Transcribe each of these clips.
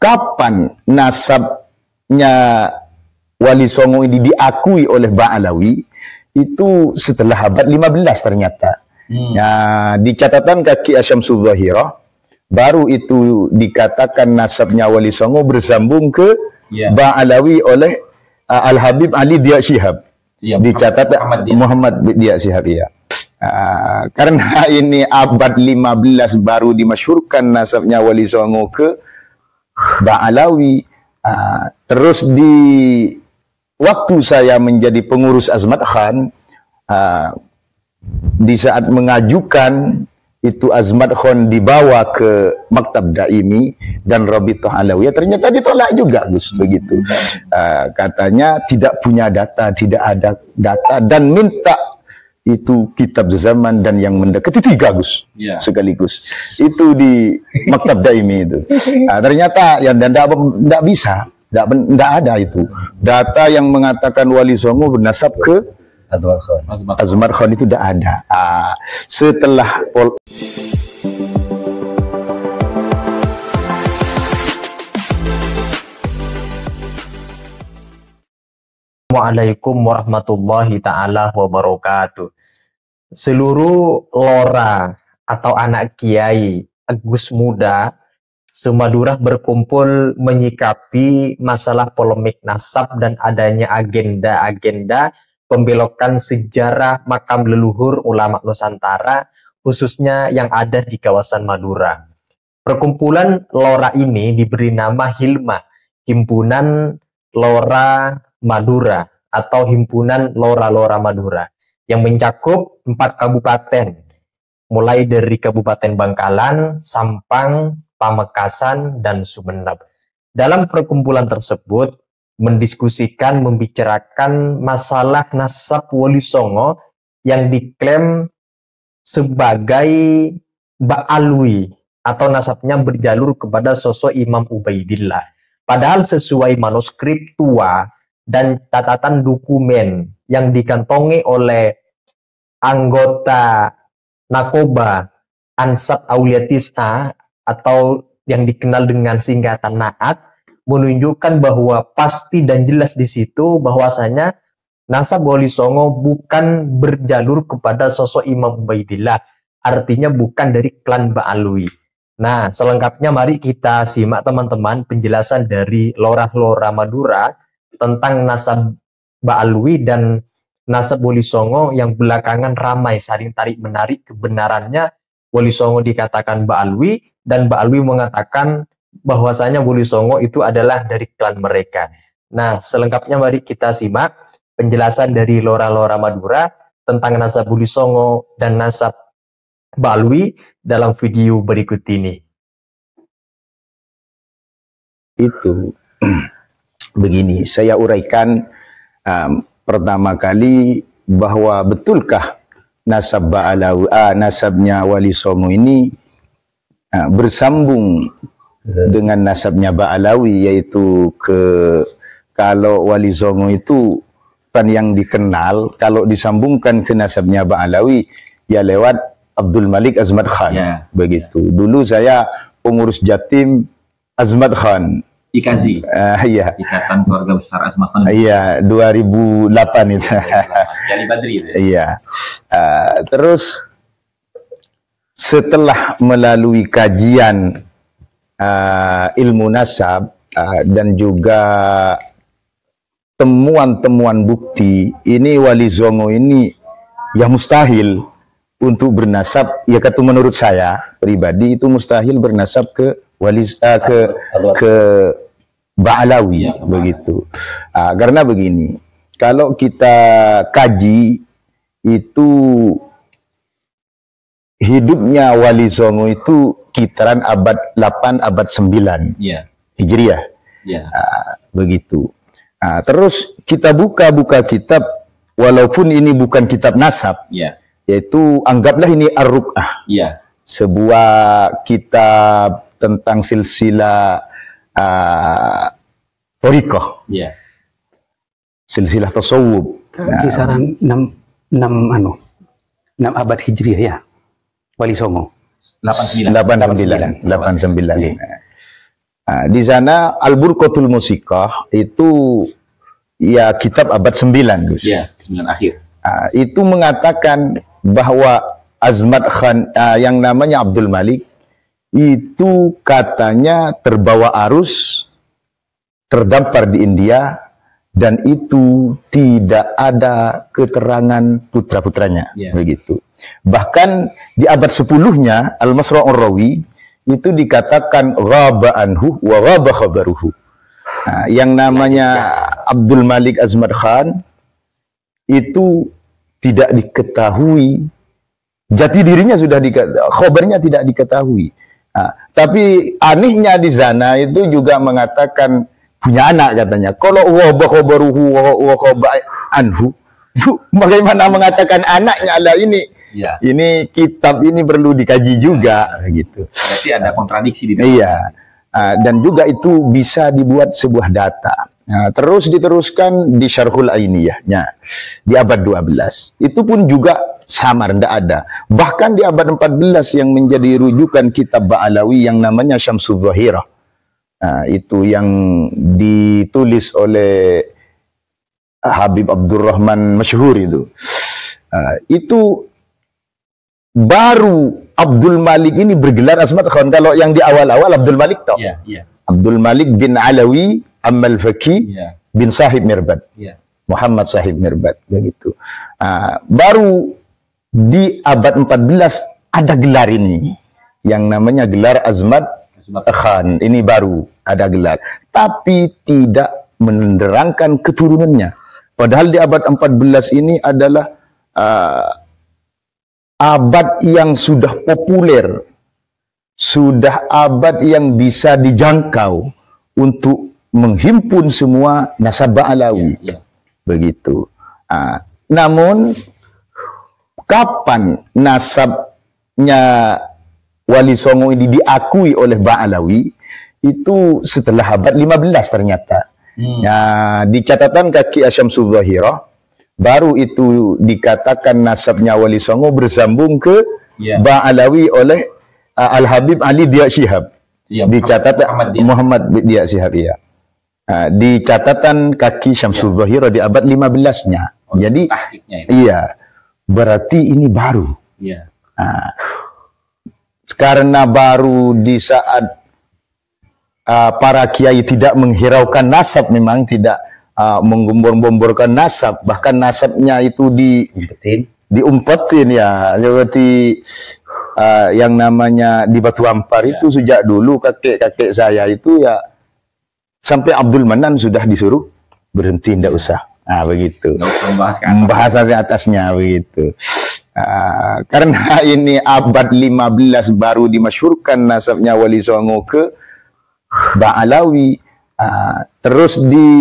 kapan nasabnya Wali Songo ini diakui oleh Ba'alawi itu setelah abad 15 ternyata. Nah, di catatan kaki Asyamsul Zahirah baru itu dikatakan nasabnya Wali Songo bersambung ke Ba'alawi oleh Al-Habib Ali Dia Syihab. Dicatat Muhammad Dia Syihab, ya. Karena ini abad 15 baru dimasyhurkan nasabnya Wali Songo ke Ba'alawi. Terus di waktu saya menjadi pengurus Azmat Khan, di saat mengajukan itu Azmat Khan dibawa ke Maktab Daimi dan Rabithah Alawiyah, ternyata ditolak juga, Gus, begitu. Katanya tidak punya data, tidak ada data, dan minta itu kitab zaman dan yang mendekati 3, Gus, sekaligus. Itu di Maktab Daimi itu. Ternyata ya tidak bisa, tidak ada itu. Data yang mengatakan Wali Songo bernasab ke Azmat Khan itu tidak ada. Setelah Assalamualaikum warahmatullahi ta'ala wabarakatuh. Seluruh lora atau anak kiai Gus Muda se-Madura berkumpul menyikapi masalah polemik nasab dan adanya agenda-agenda pembelokan sejarah makam leluhur ulama Nusantara, khususnya yang ada di kawasan Madura. Perkumpulan lora ini diberi nama HILMA, Himpunan Lora Madura atau Himpunan Lora-Lora Madura, yang mencakup 4 kabupaten, mulai dari Kabupaten Bangkalan, Sampang, Pamekasan, dan Sumeneb. Dalam perkumpulan tersebut mendiskusikan, membicarakan masalah nasab Wali Songo yang diklaim sebagai Ba'alwi atau nasabnya berjalur kepada sosok Imam Ubaidillah. Padahal sesuai manuskrip tua dan catatan dokumen yang dikantongi oleh anggota Nakoba Ansab Aulia Tis'a atau yang dikenal dengan singkatan Naat, menunjukkan bahwa pasti dan jelas di situ bahwasanya nasab Wali Songo bukan berjalur kepada sosok Imam Ubaidillah, artinya bukan dari klan Ba'alwi. Nah, selengkapnya mari kita simak teman-teman penjelasan dari Lora-Lora Madura tentang nasab Ba'alwi dan nasab Wali Songo yang belakangan ramai saling tarik-menarik kebenarannya. Wali Songo dikatakan Ba'alwi dan Ba'alwi mengatakan bahwasanya Wali Songo itu adalah dari klan mereka. Nah, selengkapnya mari kita simak penjelasan dari Lora-Lora Madura tentang nasab Wali Songo dan nasab Ba'alwi dalam video berikut ini. Itu begini, saya uraikan pertama kali bahwa betulkah nasab Ba'alawi, nasabnya Wali Songo ini bersambung dengan nasabnya Ba'alawi, yaitu kalau Wali Songo itu kan yang dikenal, kalau disambungkan ke nasabnya Ba'alawi ya lewat Abdul Malik Azmat Khan, begitu. Dulu saya pengurus Jatim Azmat Khan. IKAZI, iya. Ikatan Keluarga Besar Azmat Khan. Iya, 2008 itu. Jali Badri itu. Iya. Terus setelah melalui kajian ilmu nasab dan juga temuan-temuan bukti, ini Wali Songo ini ya mustahil untuk bernasab, ya kata menurut saya pribadi itu mustahil bernasab ke ke Ba'alawi, begitu. Karena begini, kalau kita kaji itu hidupnya Wali Songo itu kitaran abad 8, abad 9 Hijriah, begitu. Terus kita buka kitab, walaupun ini bukan kitab nasab, yaitu anggaplah ini Ar-Ruq'ah, sebuah kitab tentang silsilah Thariqah, silsilah tasawuf. Kisaran 6 abad Hijriah ya, Wali Songo. 89. Di sana Al-Burqatul Musiqah itu ya kitab abad 9, Gus. Ya, 9 akhir. Itu mengatakan bahwa Azmat Khan yang namanya Abdul Malik itu katanya terbawa arus, terdampar di India, dan itu tidak ada keterangan putra-putranya. Begitu. Bahkan di abad 10-nya Al-Masra'ur Rawi itu dikatakan ghaba anhu wa ghaba khabaruhu. Yang namanya Abdul Malik Azmat Khan itu tidak diketahui, jati dirinya sudah diketahui, khabarnya tidak diketahui. Tapi anehnya di sana itu juga mengatakan punya anak katanya. Kalau ghaba khabaruhu wa ghaba anhu, bagaimana mengatakan anaknya lah ini? Ya. Ini kitab ini perlu dikaji juga, gitu. Berarti ada kontradiksi di dalam. Iya. Dan juga itu bisa dibuat sebuah data. Terus diteruskan di Syarhul Ainiyahnya di abad 12. Itu pun juga sama, tidak ada. Bahkan di abad 14 yang menjadi rujukan kitab Ba'alawi yang namanya Syamsul Zahirah. Itu yang ditulis oleh Habib Abdurrahman Masyhur itu. Itu baru Abdul Malik ini bergelar Azmat Khan. Kalau yang di awal-awal Abdul Malik toh. Abdul Malik bin Alawi Ammal Faki bin Sahib Mirbad. Muhammad Sahib Mirbad, begitu. Baru di abad 14 ada gelar ini yang namanya gelar Azmat Khan. Ini baru ada gelar, tapi tidak menerangkan keturunannya. Padahal di abad 14 ini adalah abad yang sudah populer, sudah abad yang bisa dijangkau untuk menghimpun semua nasab Ba'alawi. Begitu. Namun, kapan nasabnya Wali Songo ini diakui oleh Ba'alawi, itu setelah abad 15 ternyata. Di catatan kaki Syamsul Zahirah, baru itu dikatakan nasabnya Wali Songo bersambung ke Ba'alawi oleh Al-Habib Ali Dia Syihab. Di catatan Muhammad Dia Syihab, iya. Di catatan kaki Syamsul Zahirah di abad 15-nya. Jadi, iya, berarti ini baru. Karena baru di saat para kiai tidak menghiraukan nasab, memang tidak menggombor-gomborkan nasab, bahkan nasabnya itu diumpetin ya, seperti yang namanya di Batu Ampar itu sejak dulu kakek-kakek saya itu ya sampai Abdul Manan sudah disuruh berhenti, tidak usah. Begitu. Membahas atasnya begitu. Karena ini abad 15 baru dimasyhurkan nasabnya Wali Songo ke Ba'alawi. Terus di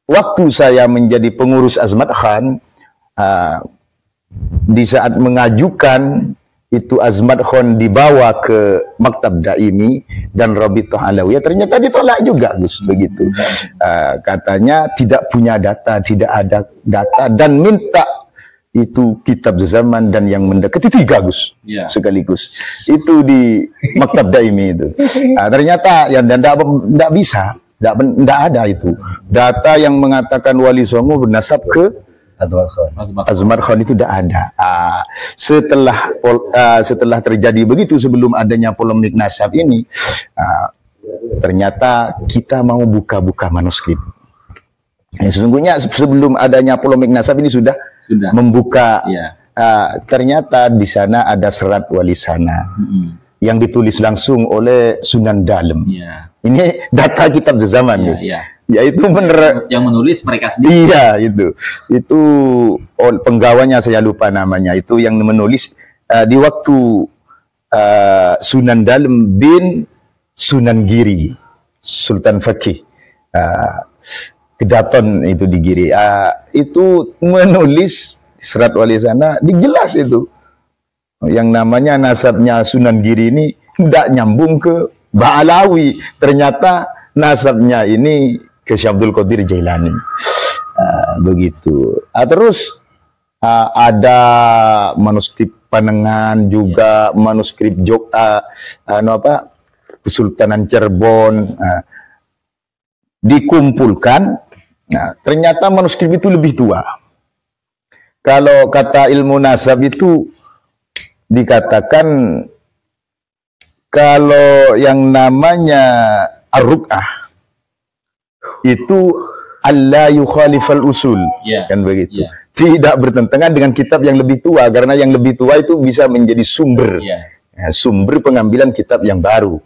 waktu saya menjadi pengurus Azmat Khan, di saat mengajukan itu Azmat Khan dibawa ke Maktab Daimi dan Rabithah Alawiyah, ternyata ditolak juga, Gus, begitu. Katanya tidak punya data, tidak ada data, dan minta itu kitab zaman dan yang mendekati 3, Gus, sekaligus. Itu di Maktab Daimi itu. Ternyata ya tidak bisa. Tidak ada itu data yang mengatakan Wali Songo bernasab ke Azmat Khan, itu tidak ada. Setelah terjadi begitu, sebelum adanya polemik nasab ini, ternyata kita mau buka-buka manuskrip. Sesungguhnya sebelum adanya polemik nasab ini sudah membuka. Ternyata di sana ada serat Wali Sana yang ditulis langsung oleh Sunan Dalem. Ini data kitab zaman, yaitu yang menulis mereka sendiri. Iya, itu penggawanya saya lupa namanya, itu yang menulis di waktu Sunan Dalem bin Sunan Giri, Sultan Fakih Kedaton itu di Giri, itu menulis serat Wali Sana, dijelas itu yang namanya nasabnya Sunan Giri ini tidak nyambung ke Ba'alawi, ternyata nasabnya ini ke Syekh Abdul Qadir Jailani. Begitu. Terus ada manuskrip Panengan juga, manuskrip Kesultanan Cirebon, dikumpulkan. Nah, ternyata manuskrip itu lebih tua. Kalau kata ilmu nasab itu dikatakan kalau yang namanya ar-ruk'ah itu alla yukhalifal usul, kan begitu. Tidak bertentangan dengan kitab yang lebih tua, karena yang lebih tua itu bisa menjadi sumber, sumber pengambilan kitab yang baru.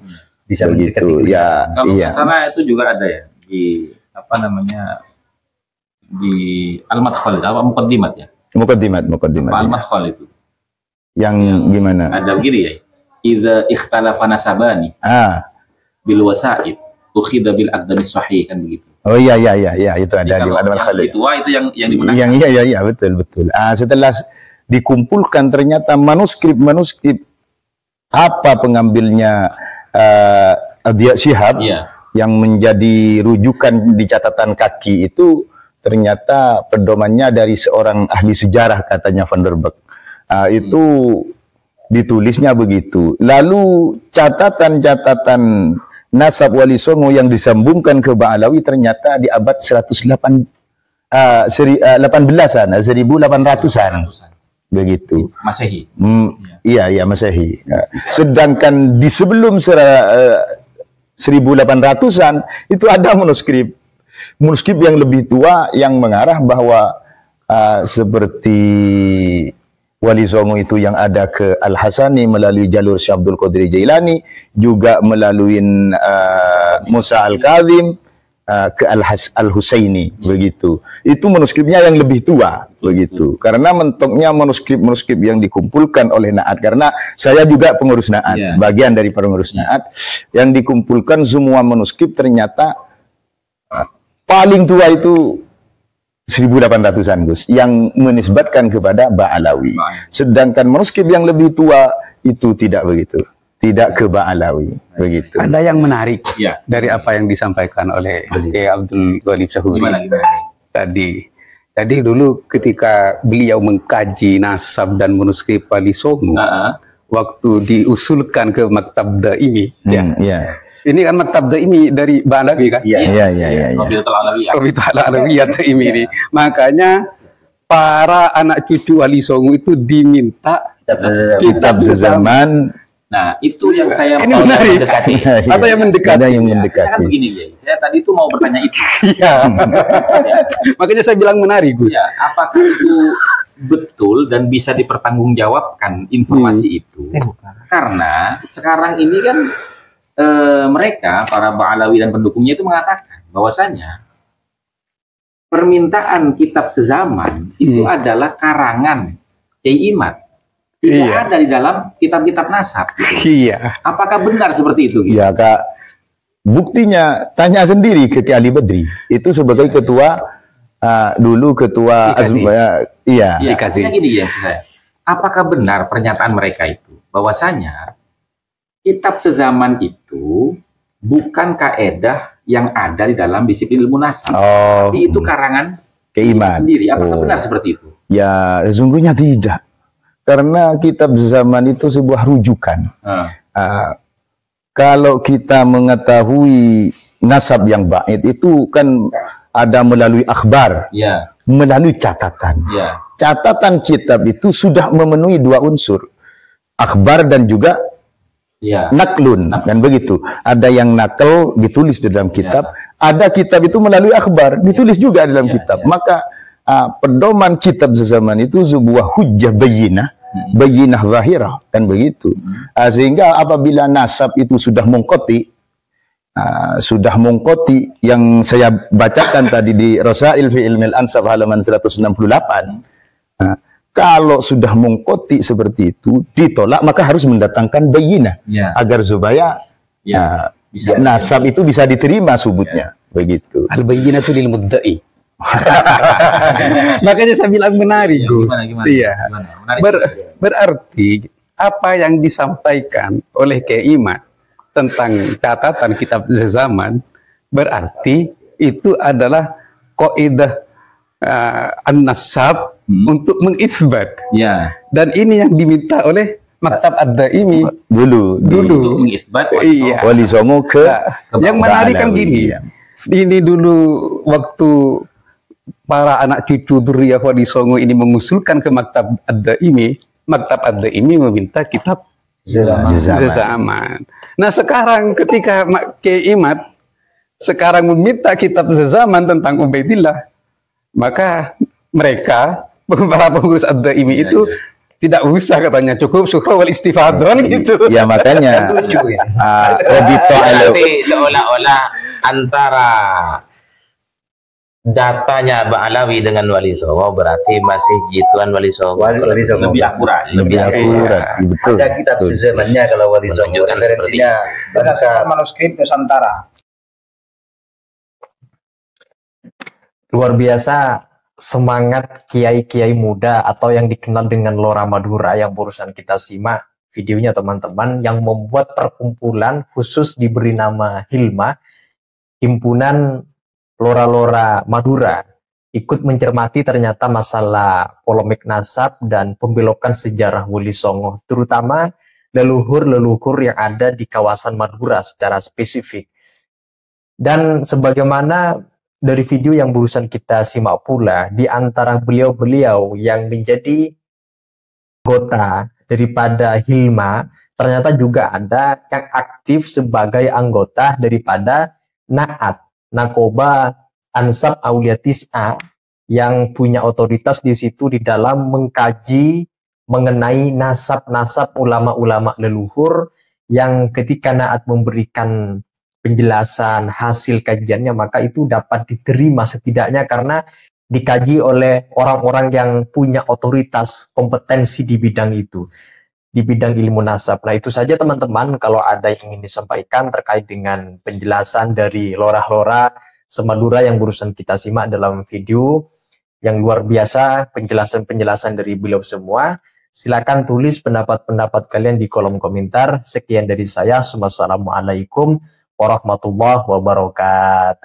Bisa begitu, ya. Kalau sana itu juga ada ya di apa namanya di Al-Madkhal, apa Muqaddimat ya? Muqaddimat. Al-Madkhal itu. Yang gimana? Ada begini ya. Idza ikhtalafa nasabani. Bil wasaid ukhidha bil aqdami sahih, kan begitu. Oh iya itu ada di Al-Madkhal. Itu yang dimenangkan. Iya betul. Setelah dikumpulkan ternyata manuskrip apa pengambilnya Adiyat Syihab yang menjadi rujukan di catatan kaki itu ternyata pedomannya dari seorang ahli sejarah, katanya Van der Beek. Itu ditulisnya begitu. Lalu catatan-catatan nasab Wali Songo yang disambungkan ke Ba'alawi ternyata di abad 18-an, 1800-an. Begitu. Masehi. Iya Masehi. Sedangkan di sebelum 1800-an itu ada manuskrip yang lebih tua yang mengarah bahwa seperti Wali Songo itu yang ada ke Al-Hasani melalui jalur Syekh Abdul Qadir Jailani, juga melalui Musa Al-Kazim ke Al-Husaini, begitu. Itu manuskripnya yang lebih tua, begitu. Karena mentoknya manuskrip yang dikumpulkan oleh Naat, karena saya juga pengurus Naat, bagian dari pengurus Naat, yang dikumpulkan semua manuskrip ternyata paling tua itu 1800-an, Gus, yang menisbatkan kepada Ba'alawi. Sedangkan manuskrip yang lebih tua itu tidak begitu. Tidak ke Ba'alawi, begitu. Ada yang menarik dari apa yang disampaikan oleh Abdul Ghalib Sahuri tadi. Jadi dulu ketika beliau mengkaji nasab dan manuskrip Wali Songo, waktu diusulkan ke Maktab Daimi, ini kan Maktab Daimi dari Ba'alawi kan? Iya. Rabitul Alawiyah Daimi ini. Makanya para anak cucu Wali Songo itu diminta kitab sezaman. Nah, itu yang saya mau mendekati. Atau yang mendekati. Ada yang mendekati. Kan begini, saya tadi itu mau bertanya itu. Makanya saya bilang menarik, Gus. Apakah itu betul dan bisa dipertanggungjawabkan informasi itu? Karena sekarang ini kan mereka, para Ba'alawi dan pendukungnya itu mengatakan bahwasanya permintaan kitab sezaman itu adalah karangan Kiai Imad. Tidak ada di dalam kitab-kitab nasab. Apakah benar seperti itu? Iya, Kak. Buktinya tanya sendiri ke Kiai Ali Badri. Itu sebagai ketua dulu ketua Azbaya. Maksudnya gini ya, saya. Apakah benar pernyataan mereka itu bahwasanya kitab sezaman itu bukan kaedah yang ada di dalam disiplin ilmu nasab, tapi itu karangan Kiai sendiri. Apakah benar seperti itu? Ya, sesungguhnya tidak. Karena kitab zaman itu sebuah rujukan. Kalau kita mengetahui nasab yang bait itu kan ada melalui akhbar, melalui catatan. Catatan kitab itu sudah memenuhi dua unsur, akhbar dan juga naklun, kan begitu. Ada yang nakal ditulis di dalam kitab, ada kitab itu melalui akhbar ditulis juga di dalam kitab. Maka pedoman kitab sezaman itu sebuah hujjah bayyinah zahirah, kan begitu. Sehingga apabila nasab itu sudah mungqati, yang saya bacakan tadi di Rasail fi Ilmil Ansab halaman 168, kalau sudah mungqati seperti itu ditolak, maka harus mendatangkan bayyinah agar supaya nasab itu bisa diterima subutnya, begitu. Al-bayyinatu lil mudda'i. Makanya saya bilang menarik, Gus. Berarti apa yang disampaikan oleh Kiai Imad tentang catatan kitab zaman, berarti itu adalah kaidah an-nasab untuk mengisbat. Dan ini yang diminta oleh Maktab Ad-Daimi dulu Untuk mengisbat iya. Wali Songo ke Yang menarik kan Ba'alawi. gini, ini dulu waktu para anak cucu Duriyah Wali Songo ini mengusulkan ke Maktab Ad-Daimi, Maktab Ad-Daimi meminta kitab sezaman. Nah sekarang ketika Kiai Imad sekarang meminta kitab sezaman tentang Ubaidillah, maka mereka para pengurus Ad-Daimi itu tidak usah katanya, cukup surah wal istifadhan gitu. Ya makanya berarti seolah-olah antara datanya Ba'alawi dengan Wali Songo berarti masih gituan Wali Songo. Wali Songo lebih akurat. lebih akurat. Betul. ada kitab sezamannya kalau Wali Songo Menunjukkan referensinya berdasarkan manuskrip Nusantara. luar biasa semangat kiai-kiai muda atau yang dikenal dengan Lora Madura yang barusan kita simak videonya teman-teman, yang membuat perkumpulan khusus diberi nama Hilma, Himpunan Lora-Lora Madura, ikut mencermati ternyata masalah polemik nasab dan pembelokan sejarah Wali Songo, terutama leluhur-leluhur yang ada di kawasan Madura secara spesifik. Dan sebagaimana dari video yang barusan kita simak pula, di antara beliau-beliau yang menjadi anggota daripada Hilma, ternyata juga ada yang aktif sebagai anggota daripada Naat, Nakoba Ansab Aulia Tis'a, yang punya otoritas di situ di dalam mengkaji mengenai nasab-nasab ulama-ulama leluhur, yang ketika Naat memberikan penjelasan hasil kajiannya maka itu dapat diterima setidaknya karena dikaji oleh orang-orang yang punya otoritas kompetensi di bidang itu, di bidang ilmu nasab. Nah itu saja teman-teman, kalau ada yang ingin disampaikan terkait dengan penjelasan dari lora-lora Semadura yang barusan kita simak dalam video yang luar biasa, penjelasan-penjelasan dari beliau semua, silakan tulis pendapat-pendapat kalian di kolom komentar. Sekian dari saya, wassalamualaikum warahmatullahi wabarakatuh.